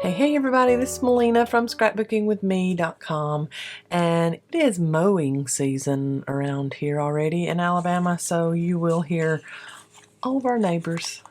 Hey everybody, this is Melina from scrapbookingwithme.com, and it is mowing season around here already in Alabama, so you will hear all of our neighbors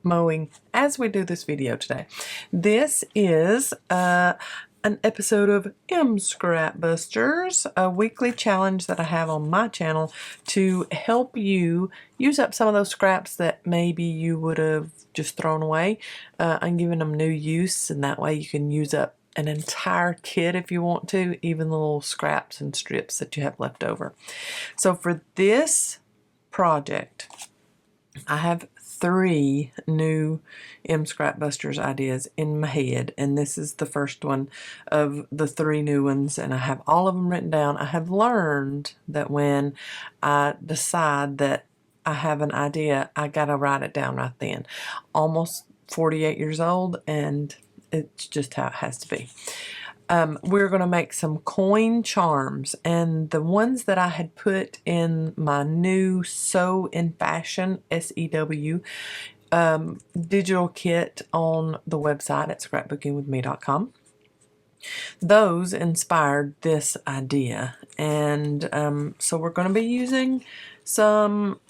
mowing as we do this video today. This is an episode of Scrapbusters, a weekly challenge that I have on my channel to help you use up some of those scraps that maybe you would have just thrown away. I'm giving them new use, and that way you can use up an entire kit if you want to, even the little scraps and strips that you have left over. So for this project, I have 3 new Scrapbusters ideas in my head, and this is the first one of the 3 new ones, and I have all of them written down. I have learned that when I decide that I have an idea, I gotta write it down right then. Almost 48 years old, and it's just how it has to be. We're going to make some coin charms, and the ones that I had put in my new Sew in Fashion SEW digital kit on the website at scrapbookingwithme.com. Those inspired this idea, and so we're going to be using some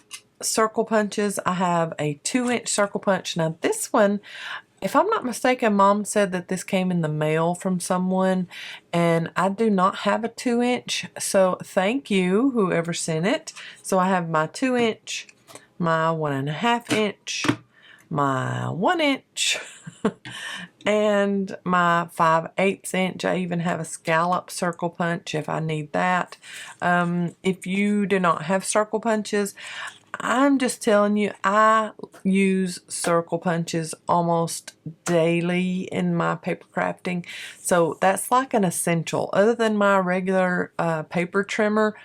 circle punches. I have a 2-inch circle punch. Now this one, if I'm not mistaken, Mom said that this came in the mail from someone, and I do not have a 2-inch, so thank you, whoever sent it. So I have my 2-inch, my 1.5 inch, my 1-inch, and my 5/8 inch. I even have a scallop circle punch if I need that. If you do not have circle punches, I'm just telling you, I use circle punches almost daily in my paper crafting, so that's like an essential. Other than my regular paper trimmer,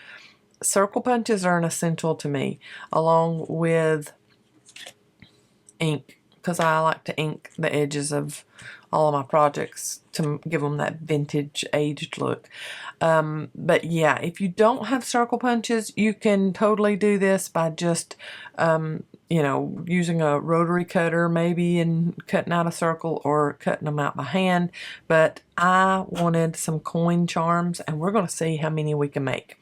circle punches are an essential to me, along with ink, because I like to ink the edges of all of my projects to give them that vintage aged look. But yeah, if you don't have circle punches, you can totally do this by just you know, using a rotary cutter maybe and cutting out a circle, or cutting them out by hand. But I wanted some coin charms, and we're going to see how many we can make.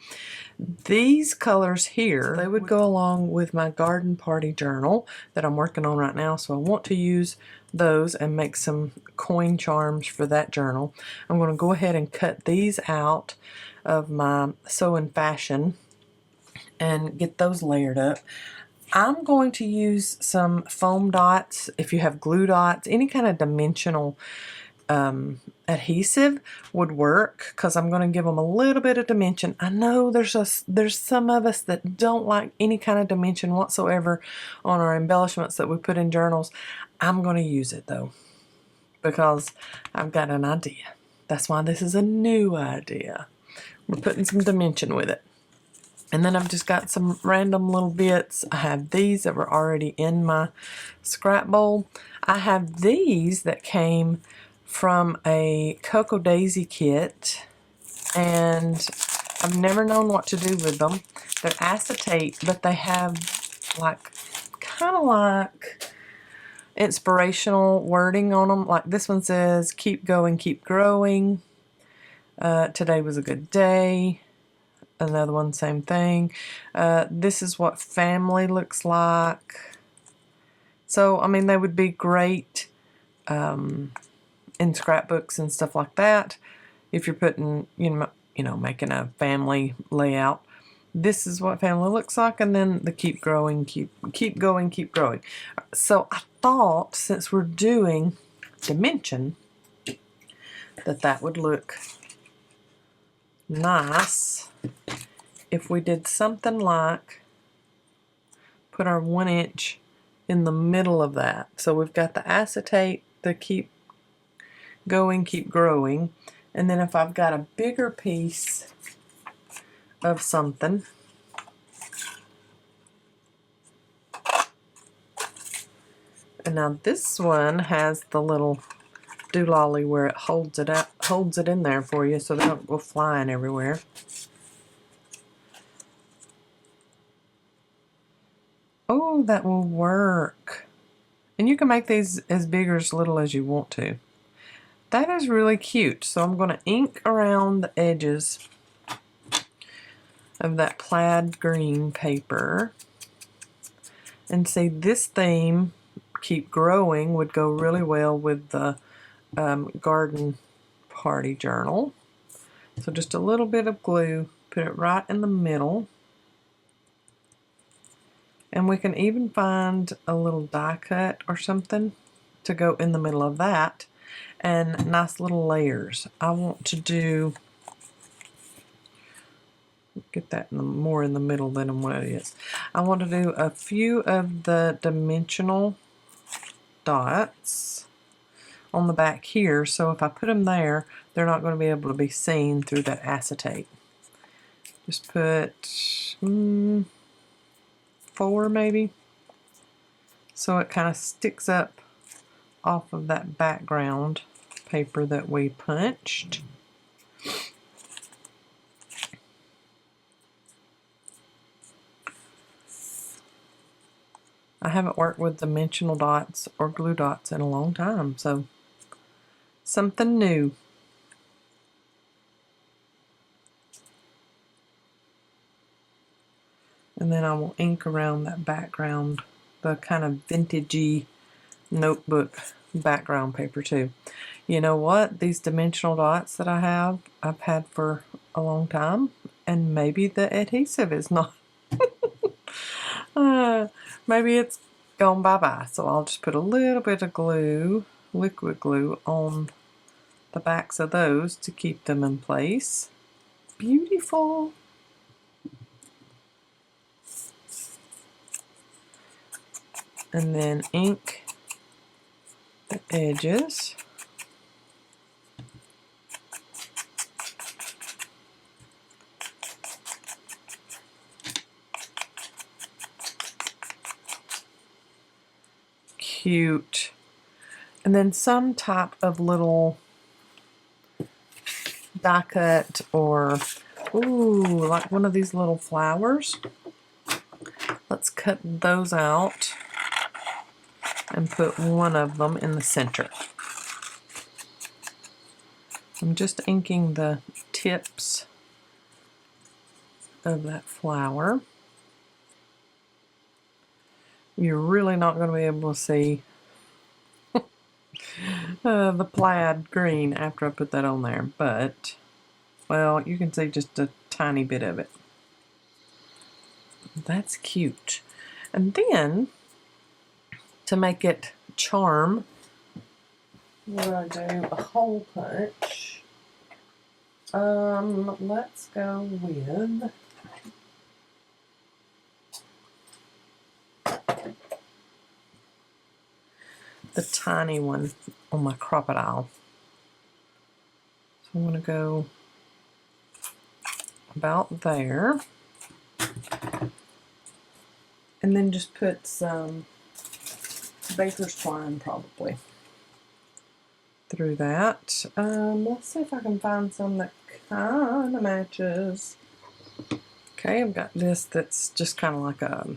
These colors here, they would go along with my garden party journal that I'm working on right now, so I want to use those and make some coin charms for that journal. I'm going to go ahead and cut these out of my Sew in Fashion and get those layered up. I'm going to use some foam dots. If you have glue dots, any kind of dimensional adhesive would work, because I'm going to give them a little bit of dimension. I know there's some of us that don't like any kind of dimension whatsoever on our embellishments that we put in journals. I'm going to use it though, because I've got an idea. That's why this is a new idea. We're putting some dimension with it. And then I've just got some random little bits. I have these that were already in my scrap bowl. I have these that came from a Cocoa Daisy kit, and I've never known what to do with them. They're acetate, but they have like kind of like inspirational wording on them. Like this one says, "Keep going, keep growing. Today was a good day." Another one, same thing. This is what family looks like. So, I mean, they would be great in scrapbooks and stuff like that. If you're putting, you know, making a family layout. This is what family looks like, and then the keep growing, keep going, keep growing. So I thought, since we're doing dimension, that would look nice if we did something like put our 1-inch in the middle of that. So we've got the acetate, the keep going, keep growing, and then if I've got a bigger piece of something, and now this one has the little doolally where it holds it in there for you, so they don't go flying everywhere. Oh, that will work. And you can make these as big or as little as you want to. that is really cute. So I'm going to ink around the edges of that plaid green paper. And see, this theme, Keep Growing, would go really well with the garden party journal. So just a little bit of glue, put it right in the middle. And we can even find a little die cut or something to go in the middle of that. And nice little layers. I want to do, get that more in the middle than what it is. I want to do a few of the dimensional dots on the back here, so if I put them there, they're not going to be able to be seen through that acetate. Just put 4 maybe, so it kind of sticks up off of that background paper that we punched. I haven't worked with dimensional dots or glue dots in a long time, so something new. And then I will ink around that background, the kind of vintagey notebook background paper too. You know what? These dimensional dots that I have, I've had for a long time, and maybe the adhesive is not. Maybe it's gone bye-bye. So I'll just put a little bit of glue, liquid glue, on the backs of those to keep them in place. Beautiful. And then ink the edges. Cute. And then some type of little die cut, or like one of these little flowers. Let's cut those out and put one of them in the center. I'm just inking the tips of that flower. You're really not going to be able to see the plaid green after I put that on there, but, well, you can see just a tiny bit of it. That's cute. And then, to make it charm, we're going to do a hole punch. Let's go with the tiny one on my crocodile. So I'm going to go about there. And then just put some baker's twine probably through that. Let's see if I can find some that kind of matches. Okay, I've got this that's just kind of like a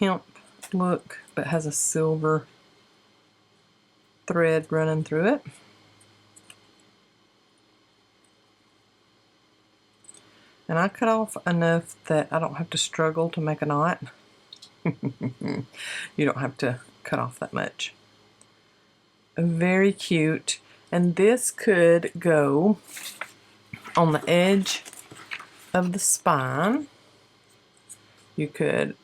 hemp look, but has a silver thread running through it. And I cut off enough that I don't have to struggle to make a knot. You don't have to cut off that much. Very cute. And this could go on the edge of the spine. You could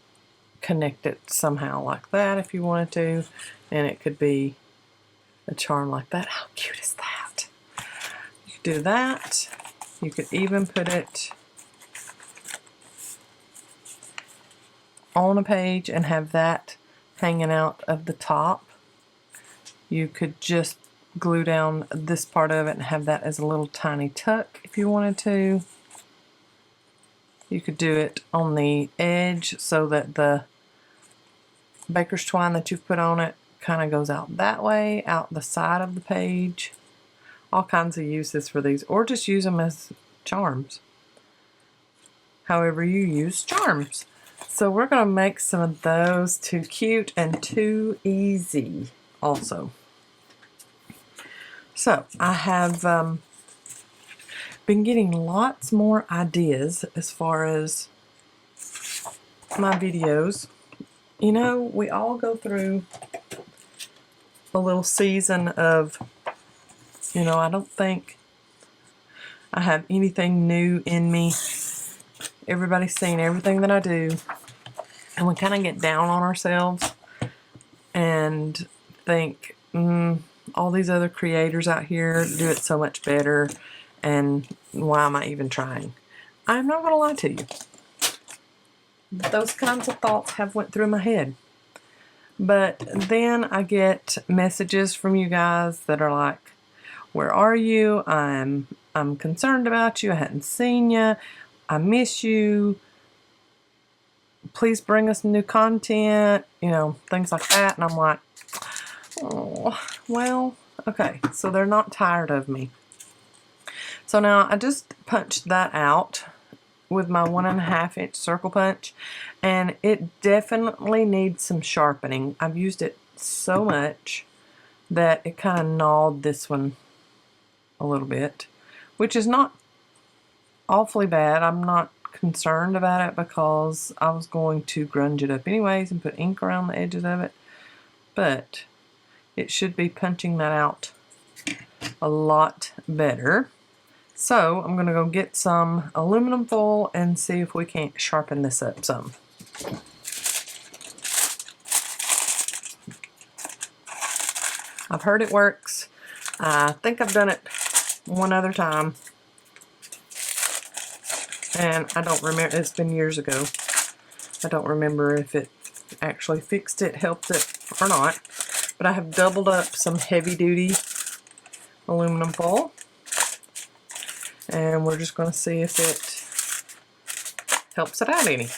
connect it somehow like that if you wanted to, and it could be a charm like that. How cute is that? You could do that. You could even put it on a page and have that hanging out of the top. You could just glue down this part of it and have that as a little tiny tuck if you wanted to. You could do it on the edge so that the baker's twine that you've put on it kind of goes out that way, out the side of the page. All kinds of uses for these, or just use them as charms. However you use charms. So we're going to make some of those too cute and too easy also. So I have been getting lots more ideas as far as my videos. You know, we all go through a little season of, you know, I don't think I have anything new in me. Everybody's seen everything that I do, and we kind of get down on ourselves and think, all these other creators out here do it so much better, and why am I even trying? I'm not going to lie to you. Those kinds of thoughts have went through my head. But then I get messages from you guys that are like, where are you? I'm concerned about you. I hadn't seen you. I miss you. Please bring us new content, you know, things like that. And I'm like, oh, well, okay. So they're not tired of me. So now I just punched that out with my 1.5 inch circle punch, and it definitely needs some sharpening. I've used it so much that it kind of gnawed this one a little bit, which is not awfully bad. I'm not concerned about it because I was going to grunge it up anyways and put ink around the edges of it, but it should be punching that out a lot better. So I'm going to go get some aluminum foil and see if we can't sharpen this up some. I've heard it works. I think I've done it one other time, and I don't remember, it's been years ago. I don't remember if it actually fixed it, helped it, or not. But I have doubled up some heavy duty aluminum foil, and we're just going to see if it helps it out any.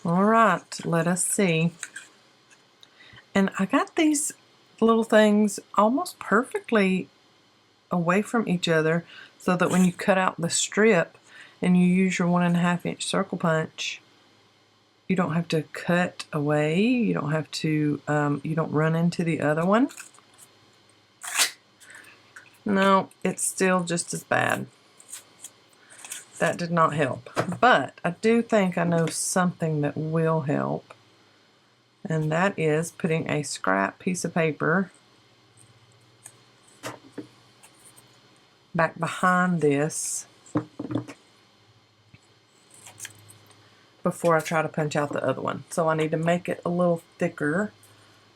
Alright, let us see. And I got these little things almost perfectly away from each other so that when you cut out the strip and you use your 1.5 inch circle punch, you don't have to cut away, you don't have to, you don't run into the other one. No, it's still just as bad. That did not help. But I do think I know something that will help. And that is putting a scrap piece of paper back behind this before I try to punch out the other one. So I need to make it a little thicker.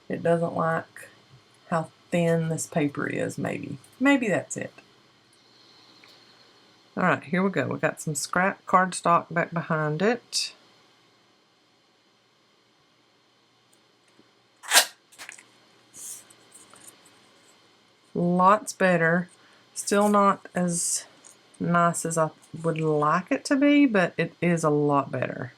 It doesn't like how thin this paper is, maybe. Maybe that's it. Alright, here we go. We got some scrap cardstock back behind it. Lots better. Still not as nice as I would like it to be, but it is a lot better.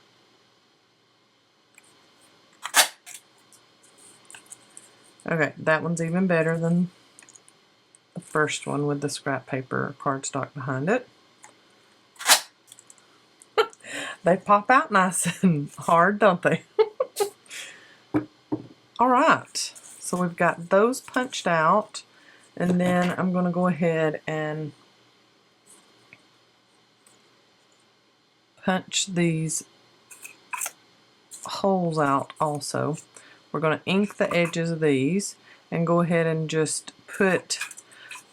Okay, that one's even better than the first one with the scrap paper cardstock behind it. They pop out nice and hard, don't they? All right, so we've got those punched out, and then I'm going to go ahead and punch these holes out also. We're going to ink the edges of these and go ahead and just put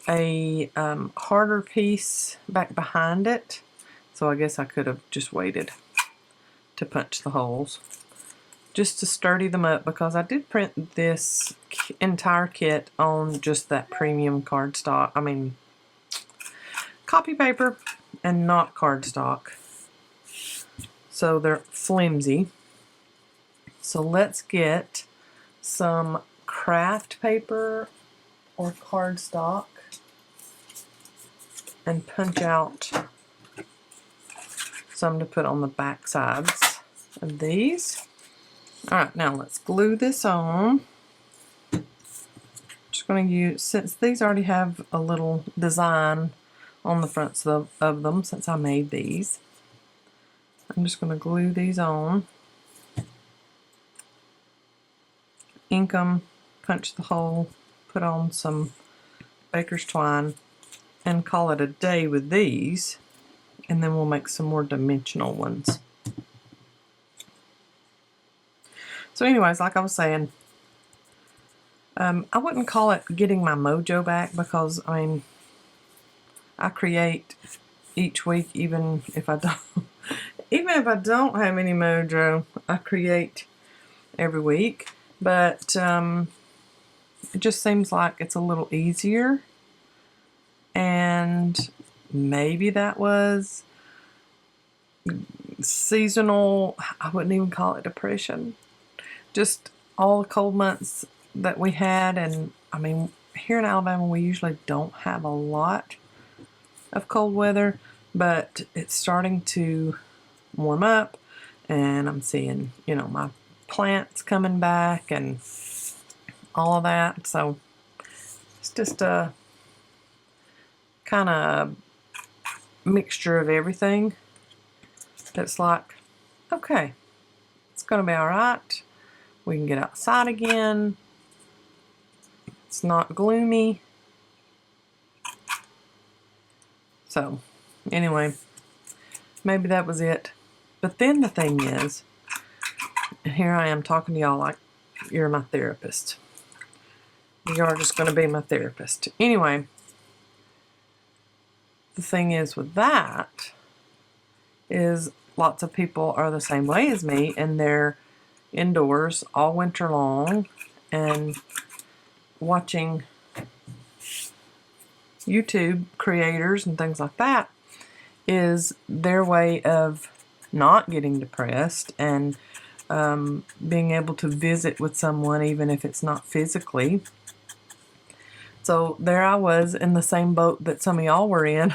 a harder piece back behind it. So I guess I could have just waited to punch the holes just to sturdy them up, because I did print this entire kit on just that premium cardstock, I mean copy paper, and not cardstock. So they're flimsy. So let's get some craft paper or cardstock and punch out some to put on the back sides of these. Alright, now let's glue this on. Just going to use, since these already have a little design on the fronts of them, since I made these, I'm just going to glue these on, ink them, punch the hole, put on some baker's twine, and call it a day with these, and then we'll make some more dimensional ones. So anyways, like I was saying, I wouldn't call it getting my mojo back, because I mean, I create each week, even if I don't have any mojo, I create every week. But it just seems like it's a little easier, and maybe that was seasonal. I wouldn't even call it depression. Just all the cold months that we had, and I mean, here in Alabama we usually don't have a lot of cold weather, but it's starting to warm up, and I'm seeing, you know, my plants coming back and all of that. So it's just a kind of mixture of everything that's like, okay, it's gonna be all right. We can get outside again. It's not gloomy. So anyway, maybe that was it. But then the thing is, here I am talking to y'all like you're my therapist. You are just going to be my therapist. Anyway, the thing is with that is lots of people are the same way as me, and they're indoors all winter long and watching YouTube creators and things like that is their way of not getting depressed and being able to visit with someone, even if it's not physically. So there I was in the same boat that some of y'all were in,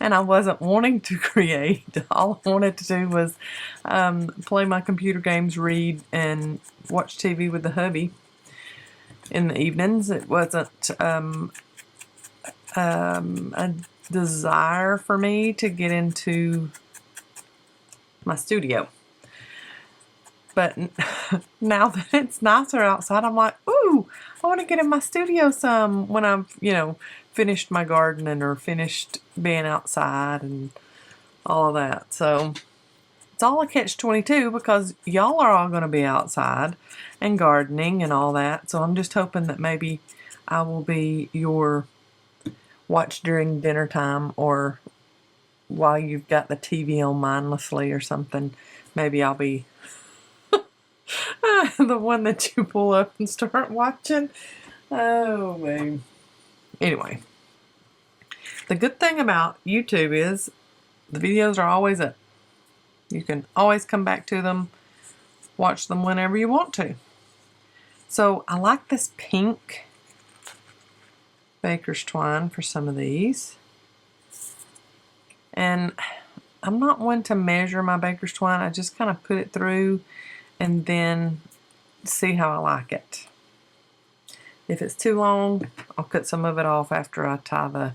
and I wasn't wanting to create. All I wanted to do was play my computer games, read, and watch TV with the hubby in the evenings. It wasn't a desire for me to get into my studio. But now that it's nicer outside, I'm like, ooh, I want to get in my studio some when I've, you know, finished my gardening or finished being outside and all of that. So it's all a catch-22, because y'all are all going to be outside and gardening and all that. So I'm just hoping that maybe I will be your watch during dinner time, or while you've got the TV on mindlessly or something. Maybe I'll be the one that you pull up and start watching. Oh, man. Anyway, the good thing about YouTube is the videos are always up. You can always come back to them, watch them whenever you want to. So I like this pink baker's twine for some of these. And I'm not one to measure my baker's twine. I just kind of put it through and then see how I like it. If it's too long, I'll cut some of it off after I tie the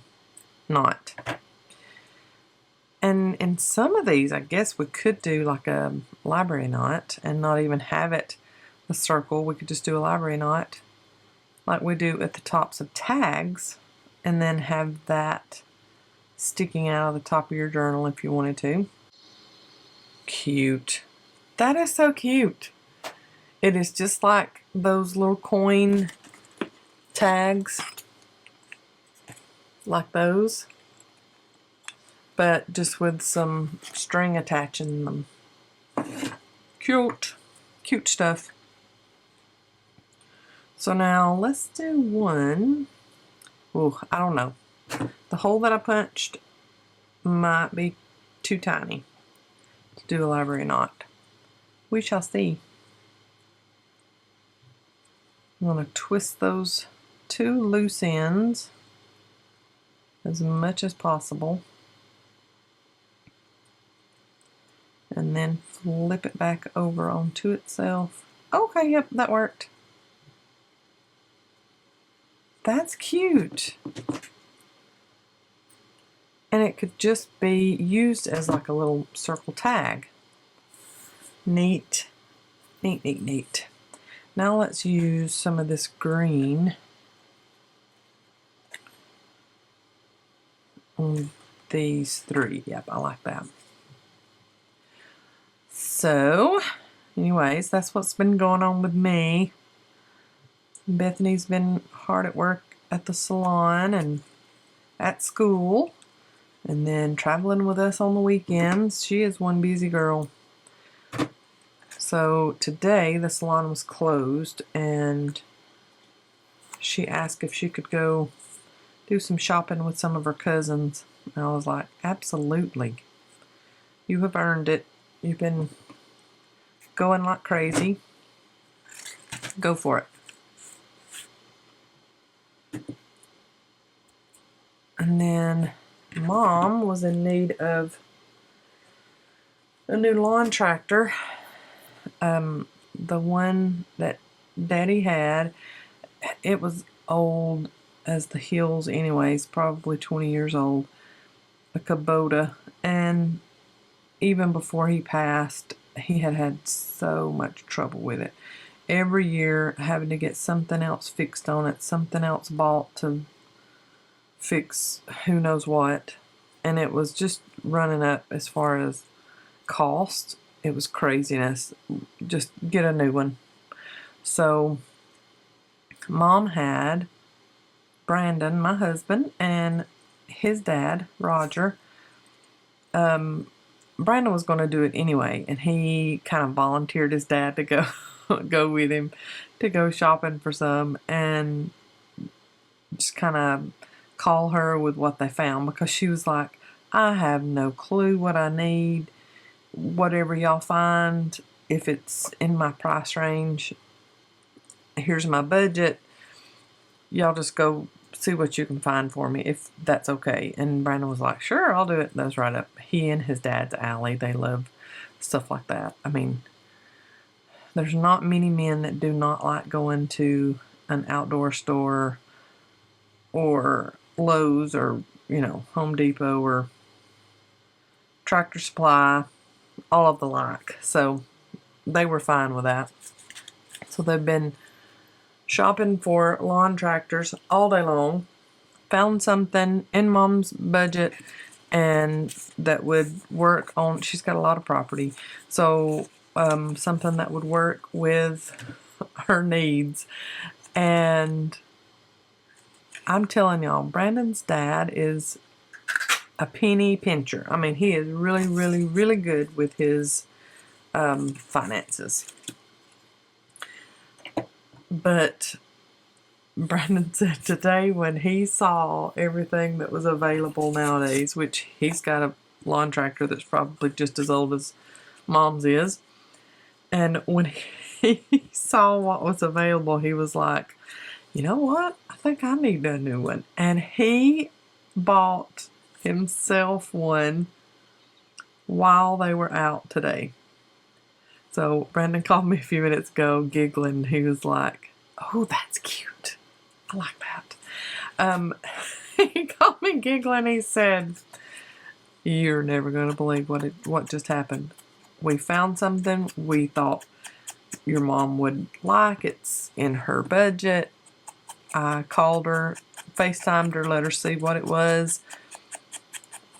knot. And in some of these, I guess we could do like a library knot and not even have it a circle. We could just do a library knot like we do at the tops of tags, and then have that sticking out of the top of your journal if you wanted to. Cute. That is so cute. It is just like those little coin tags, like those, but just with some string attaching them. Cute. Cute stuff. So now let's do one. Oh, I don't know. The hole that I punched might be too tiny to do a library knot. We shall see. I'm going to twist those two loose ends as much as possible. And then flip it back over onto itself. Okay, yep, that worked. That's cute. And it could just be used as like a little circle tag. Neat. Neat, neat, neat. Now let's use some of this green on these three. Yep, I like that. So, anyways, that's what's been going on with me. Bethany's been hard at work at the salon and at school, and then traveling with us on the weekends. She is one busy girl. So today the salon was closed, and she asked if she could go do some shopping with some of her cousins. And I was like, absolutely. You have earned it. You've been going like crazy. Go for it. And then Mom was in need of a new lawn tractor. The one that Daddy had, it was old as the hills anyways, probably 20 years old. A Kubota. And even before he passed, he had had so much trouble with it. Every year having to get something else fixed on it, something else bought to fix who knows what, and it was just running up as far as cost. It was craziness. Just get a new one. So Mom had Brandon, my husband, and his dad, Roger. Brandon was going to do it anyway, and he kind of volunteered his dad to go go with him to go shopping for some, and just kind of call her with what they found, because she was like, I have no clue what I need. Whatever y'all find, if it's in my price range, here's my budget. Y'all just go see what you can find for me, if that's okay. And Brandon was like, sure, I'll do it. That was right up he and his dad's alley. They love stuff like that. I mean, there's not many men that do not like going to an outdoor store or Lowe's or, Home Depot or Tractor Supply, all of the like. So they were fine with that. So they've been shopping for lawn tractors all day long. Found something in Mom's budget and that would work on, she's got a lot of property, so something that would work with her needs. And I'm telling y'all, Brandon's dad is a penny pincher. I mean, he is really, really, really good with his finances. But Brandon said today when he saw everything that was available nowadays, which he's got a lawn tractor that's probably just as old as Mom's is, and when he saw what was available, he was like, you know what? I think I need a new one. And he bought himself one while they were out today. So Brandon called me a few minutes ago giggling. He was like, oh, that's cute. I like that. He called me giggling. He said, "You're never going to believe what just happened. We found something we thought your mom would like. It's in her budget. I called her, FaceTimed her, let her see what it was,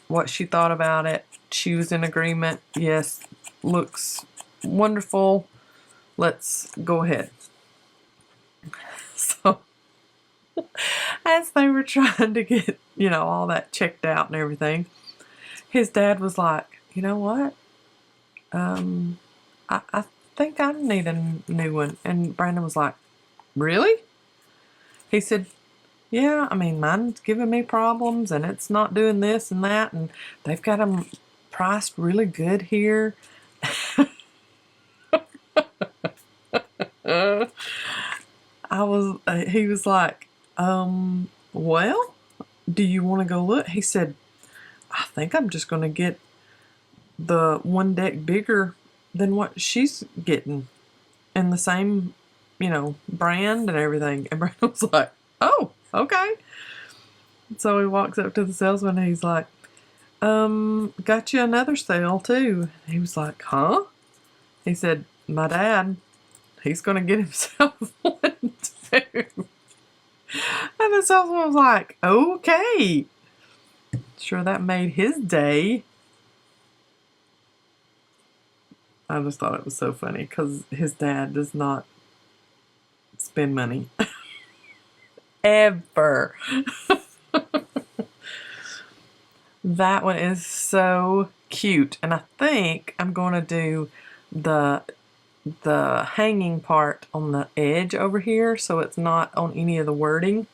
what she thought about it. She was in agreement. Yes, looks wonderful. Let's go ahead." So as they were trying to get, all that checked out and everything, his dad was like, "You know what? I think I need a new one." And Brandon was like, "Really?" He said, "Yeah, I mean, mine's giving me problems and it's not doing this and that, and they've got them priced really good here." He was like, "Well, do you want to go look?" He said, "I think I'm just going to get the one deck bigger than what she's getting and the same, brand and everything." And Brandon was like, "Oh, okay." So he walks up to the salesman and he's like, "Got you another sale too." He was like, "Huh?" He said, "My dad, he's going to get himself one too." And the salesman was like, "Okay." Sure, that made his day. I just thought it was so funny because his dad does not spend money. Ever. That one is so cute. And I think I'm going to do the hanging part on the edge over here so it's not on any of the wording.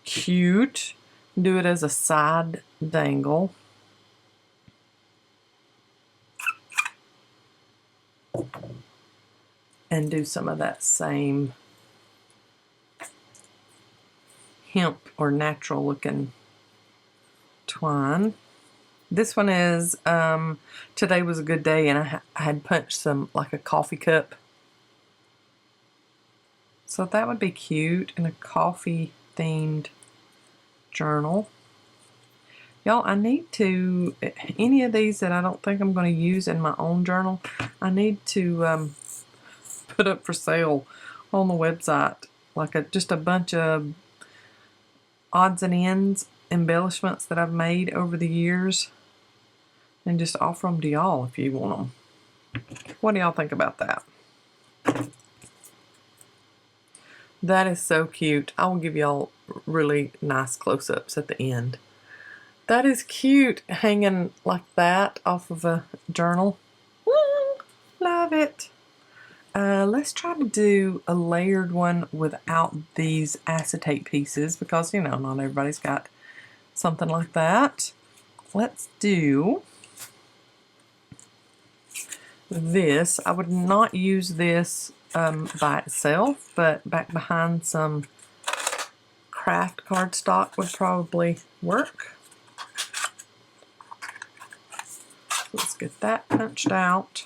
Cute. Do it as a side dangle. And do some of that same hemp or natural looking twine. This one is Today Was a Good Day, and I had punched some like a coffee cup. So that would be cute in a coffee themed journal. Y'all, I need to, any of these that I don't think I'm going to use in my own journal, I need to put up for sale on the website, like just a bunch of odds and ends embellishments that I've made over the years, and just offer them to y'all if you want them. What do y'all think about that? That is so cute. I will give y'all really nice close-ups at the end. That is cute, hanging like that off of a journal. Love it. Let's try to do a layered one without these acetate pieces because, not everybody's got something like that. Let's do this. I would not use this by itself, but back behind some craft cardstock would probably work. Let's get that punched out.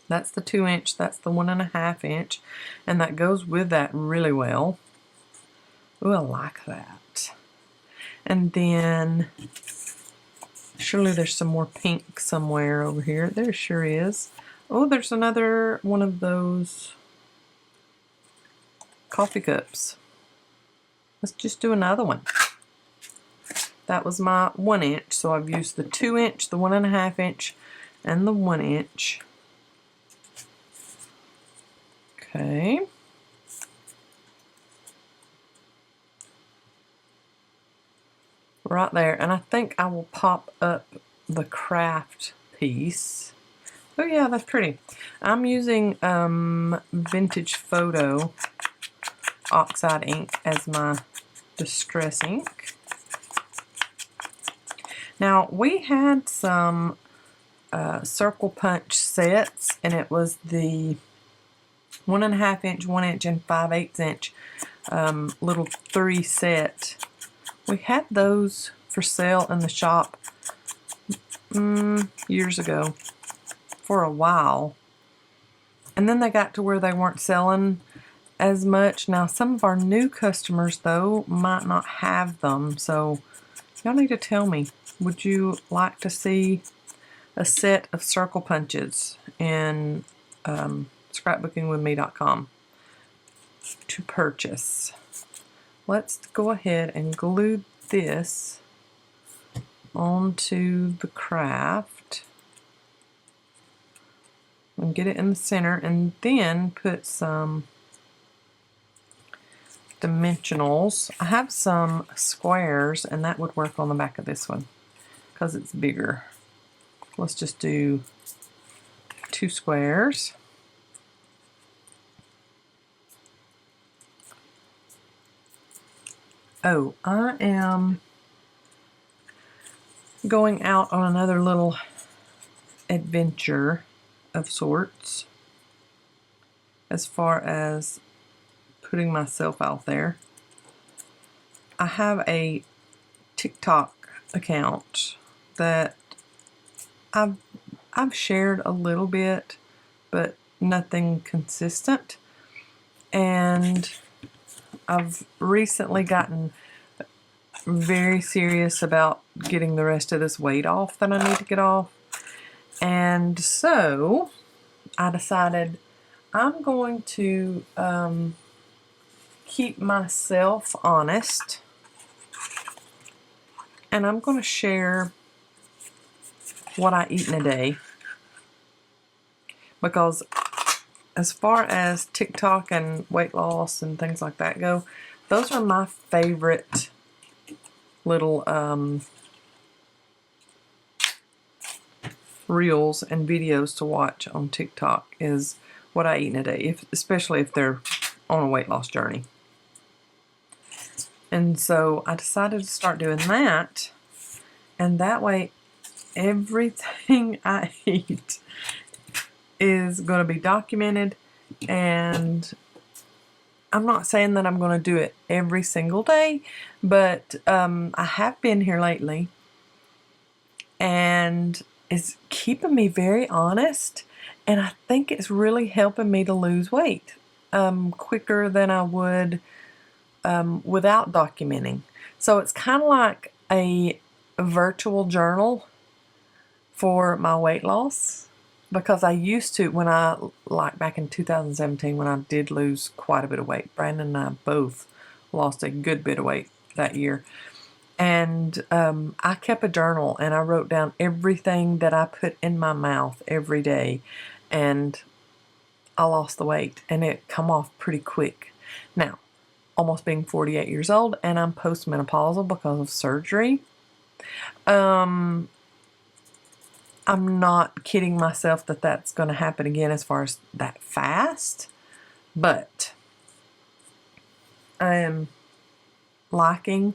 That's the 2-inch, that's the 1.5 inch, and that goes with that really well. Ooh, I like that. And then, surely there's some more pink somewhere over here. There sure is. Oh, there's another one of those coffee cups. Let's just do another one. That was my 1 inch, so I've used the 2-inch, the 1.5 inch, and the 1 inch. Okay. Right there, and I think I will pop up the craft piece. Oh yeah, that's pretty. I'm using Vintage Photo Oxide ink as my distress ink. Now, we had some circle punch sets, and it was the 1.5 inch, 1 inch, and 5/8 inch little 3 set. We had those for sale in the shop years ago for a while. And then they got to where they weren't selling, as much. Now, some of our new customers, though, might not have them, so y'all need to tell me, would you like to see a set of circle punches in scrapbookingwithme.com to purchase? Let's go ahead and glue this onto the craft and get it in the center, and then put some dimensionals. I have some squares, and that would work on the back of this one because it's bigger. Let's just do 2 squares. Oh, I am going out on another little adventure of sorts as far as putting myself out there. I have a TikTok account that I've shared a little bit, but nothing consistent. And I've recently gotten very serious about getting the rest of this weight off that I need to get off. And so I decided I'm going to keep myself honest, and I'm going to share what I eat in a day, because as far as TikTok and weight loss and things like that go, those are my favorite little reels and videos to watch on TikTok, is what I eat in a day, especially if they're on a weight loss journey. And so I decided to start doing that, and that way everything I eat is going to be documented. And I'm not saying that I'm going to do it every single day, but I have been here lately, and it's keeping me very honest, and I think it's really helping me to lose weight quicker than I would without documenting. So it's kind of like a virtual journal for my weight loss, because I used to, when I, like back in 2017, when I did lose quite a bit of weight. Brandon and I both lost a good bit of weight that year. And I kept a journal, and I wrote down everything that I put in my mouth every day, and I lost the weight, and it come off pretty quick. Now, almost being 48 years old, and I'm postmenopausal because of surgery, I'm not kidding myself that that's going to happen again as far as that fast, but I am liking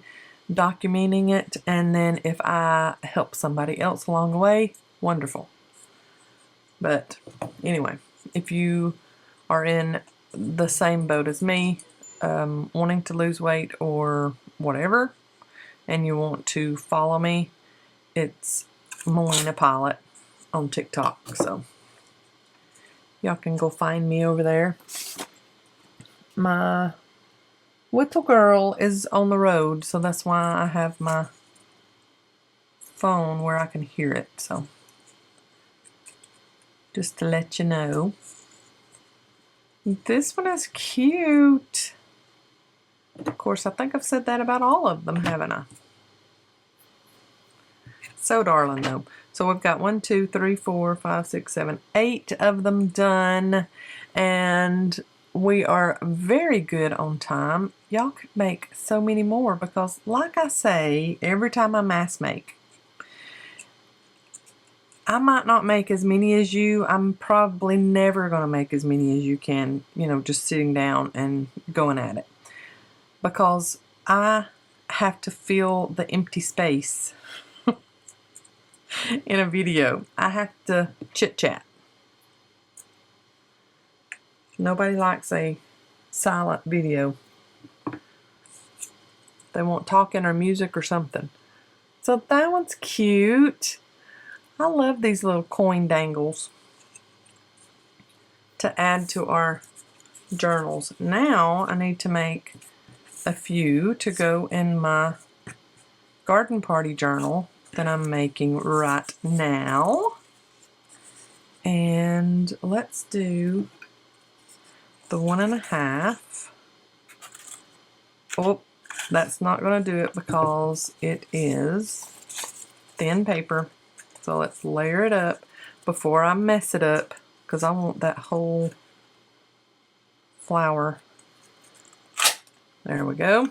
documenting it, and then if I help somebody else along the way, wonderful. But anyway, if you are in the same boat as me, wanting to lose weight or whatever, and you want to follow me, it's Melina Pylant on TikTok, so y'all can go find me over there. My little girl is on the road, so that's why I have my phone where I can hear it, so just to let you know. This one is cute. Of course, I think I've said that about all of them, haven't I? So darling, though. So we've got 1, 2, 3, 4, 5, 6, 7, 8 of them done, and we are very good on time. Y'all could make so many more, because like I say, every time I mass make, I might not make as many as you. I'm probably never going to make as many as you can, you know, just sitting down and going at it, because I have to fill the empty space in a video. I have to chit chat. Nobody likes a silent video. They want talking or music or something. So that one's cute. I love these little coin dangles to add to our journals. Now I need to make a few to go in my garden party journal that I'm making right now. And let's do the 1.5. Oh, that's not going to do it because it is thin paper. So let's layer it up before I mess it up, because I want that whole flower. There we go.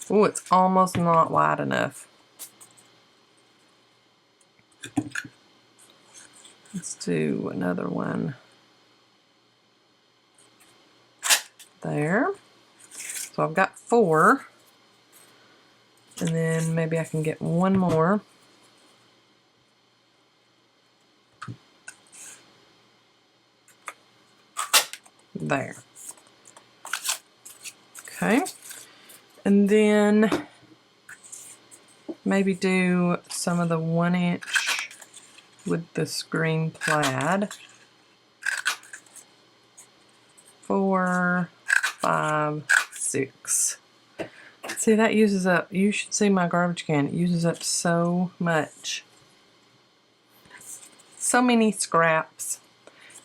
Oh, it's almost not wide enough. Let's do another one. There. So I've got 4. And then maybe I can get one more. There. Okay. And then maybe do some of the 1-inch with this green plaid. 4, 5, 6. See, that uses up, you should see my garbage can. It uses up so much. So many scraps.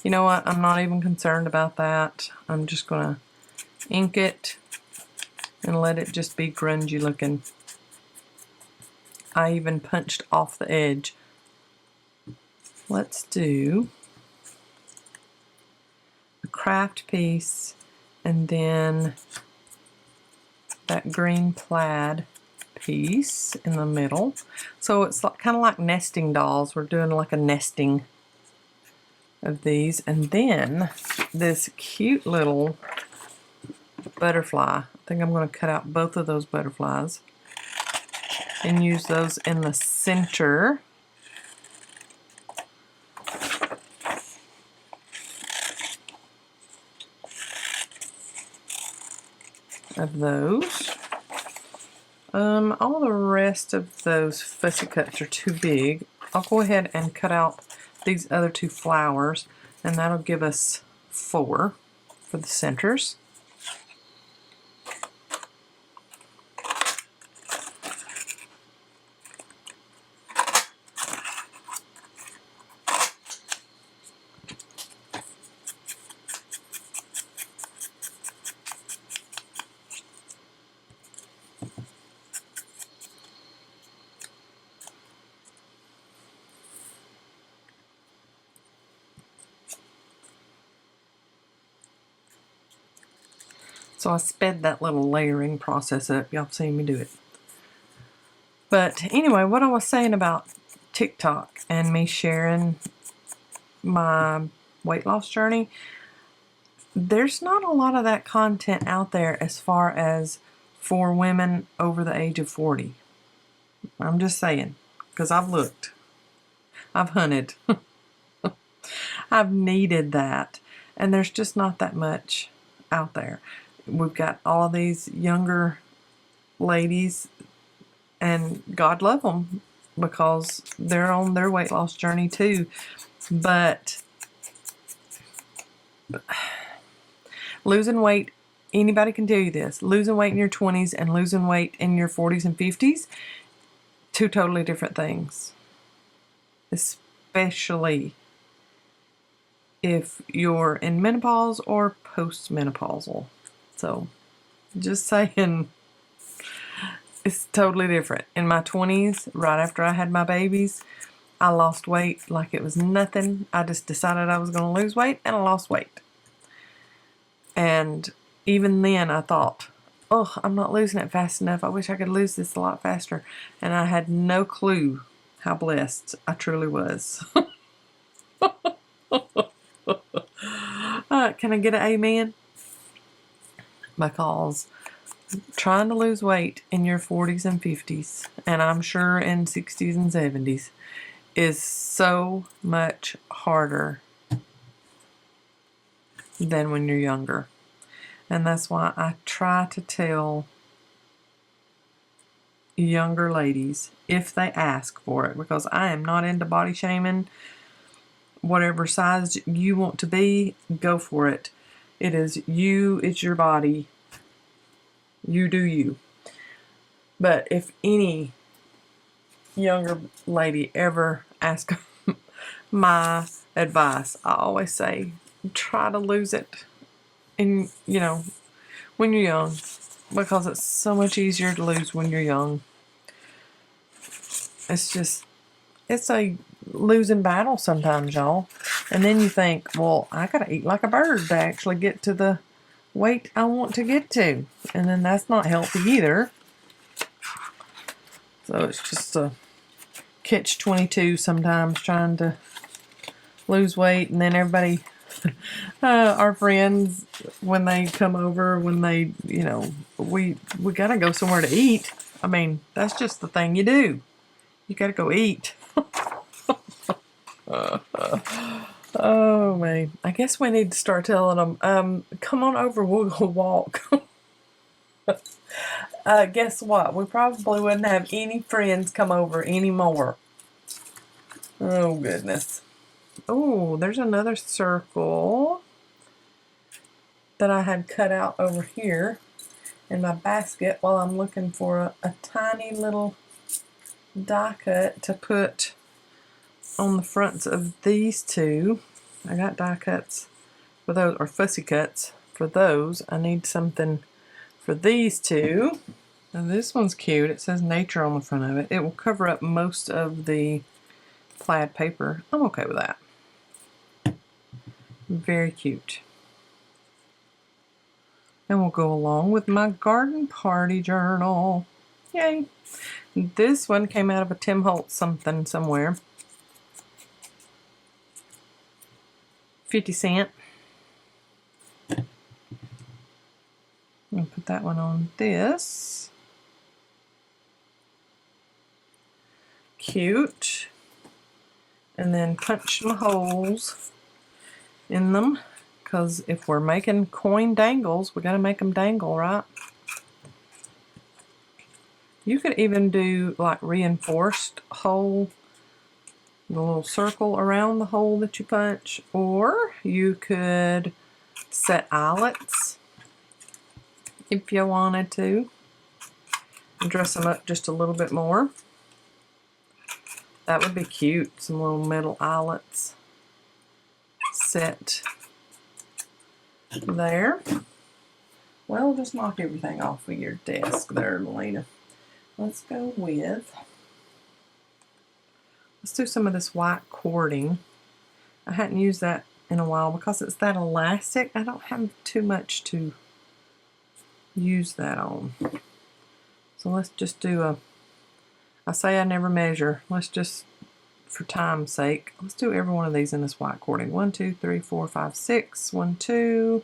You know what? I'm not even concerned about that. I'm just going to ink it and let it just be grungy looking. I even punched off the edge. Let's do a craft piece and then that green plaid piece in the middle. So it's like, kind of like nesting dolls. We're doing like a nesting of these. And then this cute little butterfly. I think I'm going to cut out both of those butterflies and use those in the center. Of those. All the rest of those fussy cuts are too big. I'll go ahead and cut out these other 2 flowers, and that'll give us 4 for the centers. So I sped that little layering process up. Y'all seen me do it. But anyway, what I was saying about TikTok and me sharing my weight loss journey, there's not a lot of that content out there as far as for women over the age of 40. I'm just saying, because I've looked. I've hunted. I've needed that. And there's just not that much out there. We've got all of these younger ladies, and God love them because they're on their weight loss journey too. But losing weight, anybody can tell you this, losing weight in your 20s and losing weight in your 40s and 50s, 2 totally different things. Especially if you're in menopause or postmenopausal. So, just saying, it's totally different. In my 20s, right after I had my babies, I lost weight like it was nothing. I just decided I was going to lose weight, and I lost weight. And even then, I thought, oh, I'm not losing it fast enough. I wish I could lose this a lot faster. And I had no clue how blessed I truly was. Can I get an amen? Because trying to lose weight in your 40s and 50s, and I'm sure in 60s and 70s, is so much harder than when you're younger. And that's why I try to tell younger ladies, if they ask for it, because I am not into body shaming. Whatever size you want to be, go for it. It is you, it's your body. You do you. But if any younger lady ever asks my advice, I always say, try to lose it in, you know, when you're young, because it's so much easier to lose when you're young. It's a losing battle sometimes, y'all. And then you think, well, I gotta eat like a bird to actually get to the weight I want to get to. And then that's not healthy either. So it's just a catch-22 sometimes, trying to lose weight. And then everybody, our friends, when they come over, when they, you know, we gotta go somewhere to eat. I mean, that's just the thing you do. You gotta go eat. Oh man, I guess we need to start telling them, come on over, we'll go walk. Guess what? We probably wouldn't have any friends come over anymore. Oh goodness. Oh, there's another circle that I had cut out over here in my basket while I'm looking for a tiny little die cut to put on the fronts of these two. I got die cuts for those, or fussy cuts for those. I need something for these two. Now this one's cute. It says nature on the front of it. It will cover up most of the plaid paper. I'm okay with that. Very cute. And we'll go along with my garden party journal. Yay. This one came out of a Tim Holtz something somewhere. 50 cents. I'll put that one on this. Cute. And then punch some holes in them, because if we're making coin dangles, we got to make them dangle, right? You could even do like reinforced hole, the little circle around the hole that you punch, or you could set eyelets if you wanted to, and dress them up just a little bit more. That would be cute, some little metal eyelets set there. Well, just knock everything off of your desk there, Melina. Let's go with, let's do some of this white cording. I hadn't used that in a while because it's that elastic. I don't have too much to use that on. So let's just do a, I say I never measure. Let's just, for time's sake, let's do every one of these in this white cording. 1, 2, 3, 4, 5, 6. 1, 2,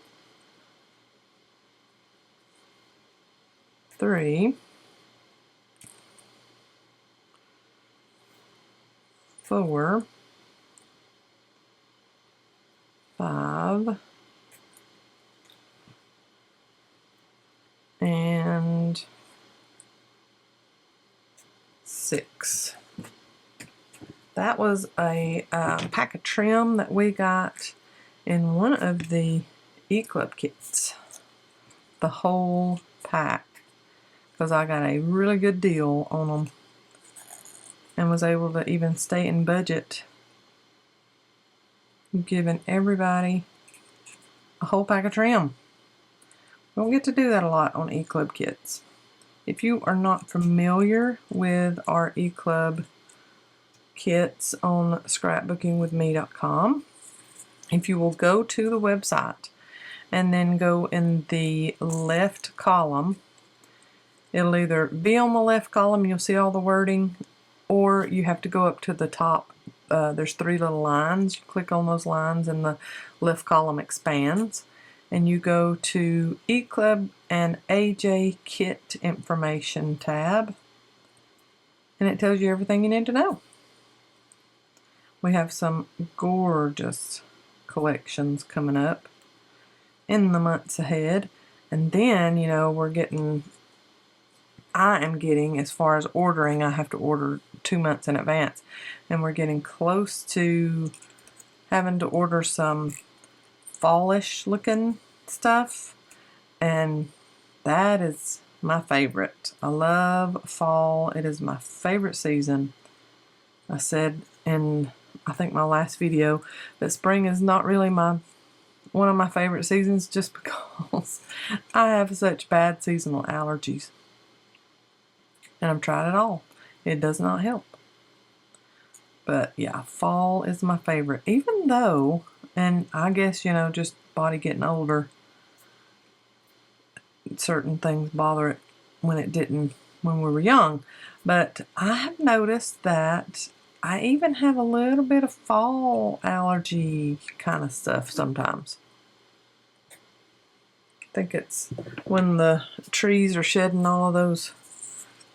3, 4, 5, and 6. That was a pack of trim that we got in one of the E-Club kits. The whole pack. Because I got a really good deal on them. And was able to even stay in budget. Giving everybody a whole pack of trim. Don't get to do that a lot on E-Club kits. If you are not familiar with our E-Club kits on scrapbookingwithme.com, if you will go to the website and then go in the left column, it'll either be on the left column, you'll see all the wording, or you have to go up to the top. There's 3 little lines. You click on those lines and the left column expands, and you go to E-Club and AJ Kit Information tab, and it tells you everything you need to know. We have some gorgeous collections coming up in the months ahead, and then, you know, I am getting, as far as ordering, I have to order 2 months in advance, and we're getting close to having to order some fallish looking stuff, and that is my favorite. I love fall. It is my favorite season. I said in, I think, my last video that spring is not really one of my favorite seasons, just because I have such bad seasonal allergies. And I've tried it all. It does not help. But yeah, fall is my favorite. Even though, and I guess, you know, just body getting older, certain things bother it when it didn't when we were young. But I have noticed that I even have a little bit of fall allergy kind of stuff sometimes. I think it's when the trees are shedding all of those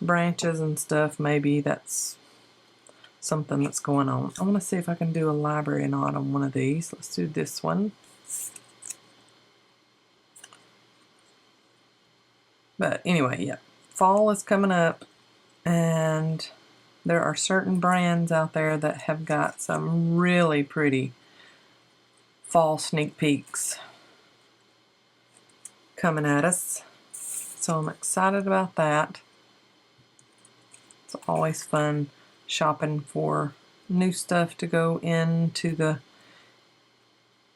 branches and stuff. Maybe that's something that's going on. I want to see if I can do a library knot on one of these. Let's do this one. But anyway, yeah, fall is coming up, and there are certain brands out there that have got some really pretty fall sneak peeks coming at us. So I'm excited about that. It's always fun shopping for new stuff to go into the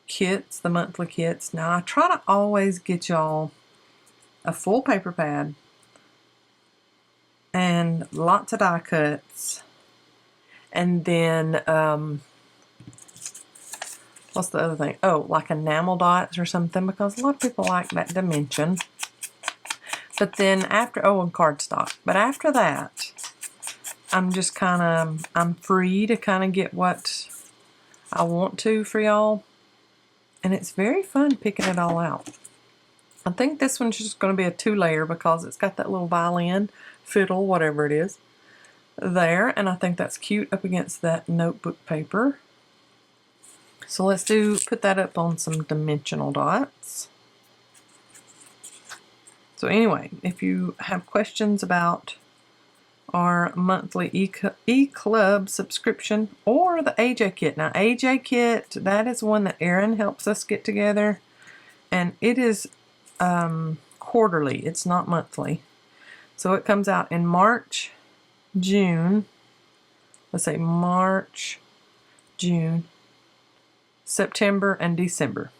kits, the monthly kits. Now I try to always get y'all a full paper pad and lots of die cuts, and then what's the other thing? Oh, like enamel dots or something, because a lot of people like that dimension. But then after, oh, and cardstock. But after that, I'm just kind of, I'm free to kind of get what I want to for y'all. And it's very fun picking it all out. I think this one's just going to be a 2-layer because it's got that little violin, fiddle, whatever it is, there. And I think that's cute up against that notebook paper. So let's put that up on some dimensional dots. So anyway, if you have questions about our monthly e-club subscription or the AJ kit. Now AJ kit, that is one that Erin helps us get together, and it is quarterly. It's not monthly. So it comes out in March, June, let's say March, June, September, and December.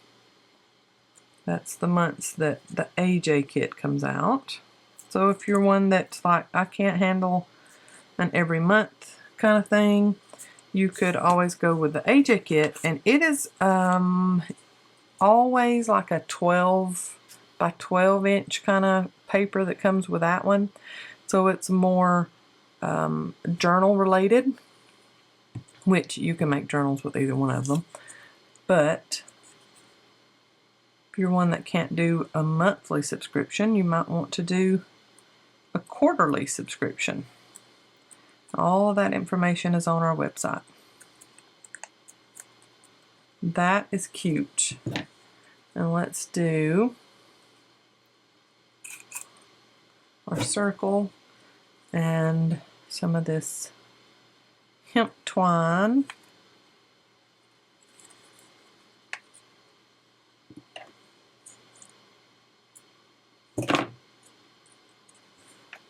That's the months that the AJ kit comes out. So if you're one that's like, I can't handle an every month kind of thing, you could always go with the AJ kit. And it is always like a 12 by 12 inch kind of paper that comes with that one. So it's more journal related, which you can make journals with either one of them. But if you're one that can't do a monthly subscription, you might want to do a quarterly subscription. All of that information is on our website. That is cute. And let's do our circle and some of this hemp twine.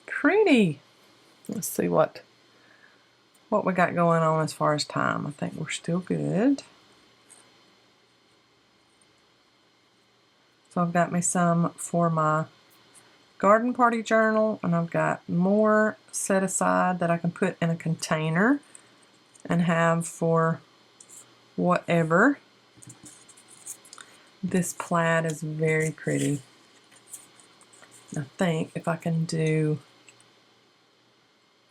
Pretty. Let's see what we got going on as far as time. I think we're still good. So I've got me some for my garden party journal, and I've got more set aside that I can put in a container and have for whatever. This plaid is very pretty. I think if I can do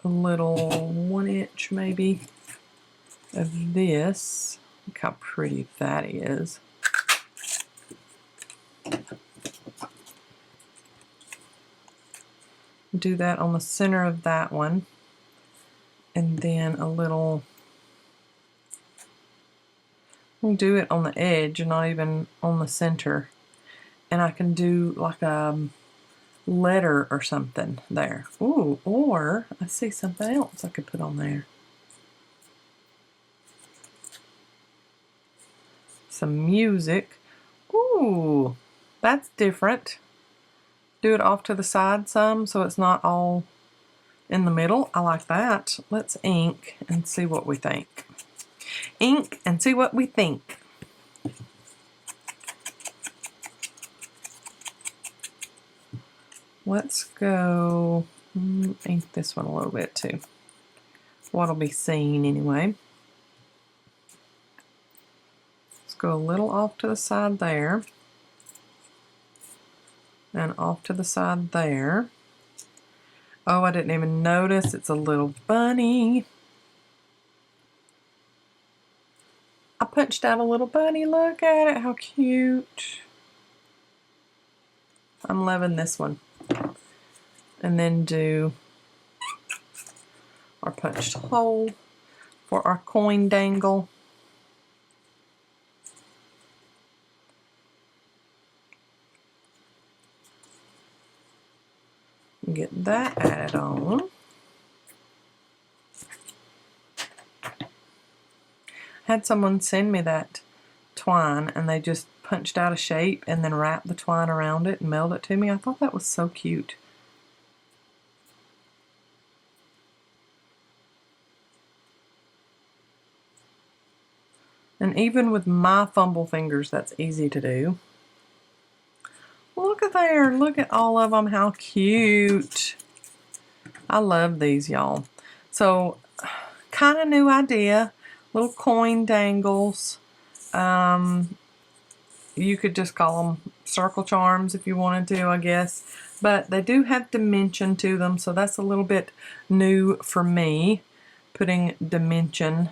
a little 1 inch maybe of this, look how pretty that is. Do that on the center of that one, and then a little, I'll do it on the edge and not even on the center, and I can do like a letter or something there. Ooh, or I see something else I could put on there. Some music. Ooh, That's different. Do it off to the side some so it's not all in the middle. I like that. Let's ink and see what we think. Ink and see what we think. Let's go ink this one a little bit too. What'll be seen anyway. Let's go a little off to the side there. And off to the side there. Oh, I didn't even notice it's a little bunny. I punched out a little bunny. Look at it, how cute. I'm loving this one. And then do our punched hole for our coin dangle. Get that added on. Had someone send me that twine and they just punched out a shape and then wrapped the twine around it and mailed it to me. I thought that was so cute. And even with my fumble fingers, that's easy to do. Look at there, look at all of them, how cute. I love these, y'all. So, kind of new idea, little coin dangles. You could just call them circle charms if you wanted to, I guess. But they do have dimension to them, so that's a little bit new for me, putting dimension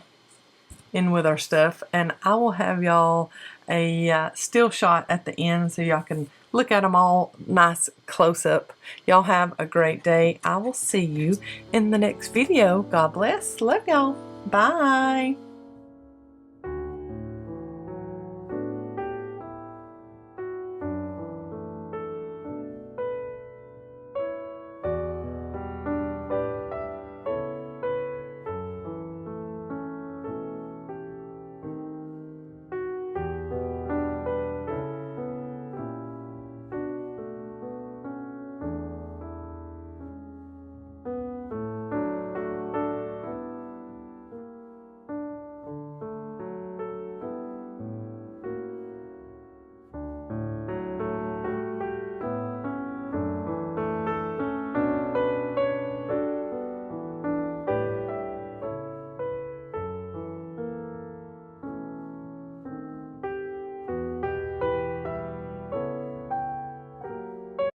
in with our stuff. And I will have y'all a still shot at the end so y'all can look at them all nice close up. Y'all have a great day. I will see you in the next video. God bless. Love y'all. Bye.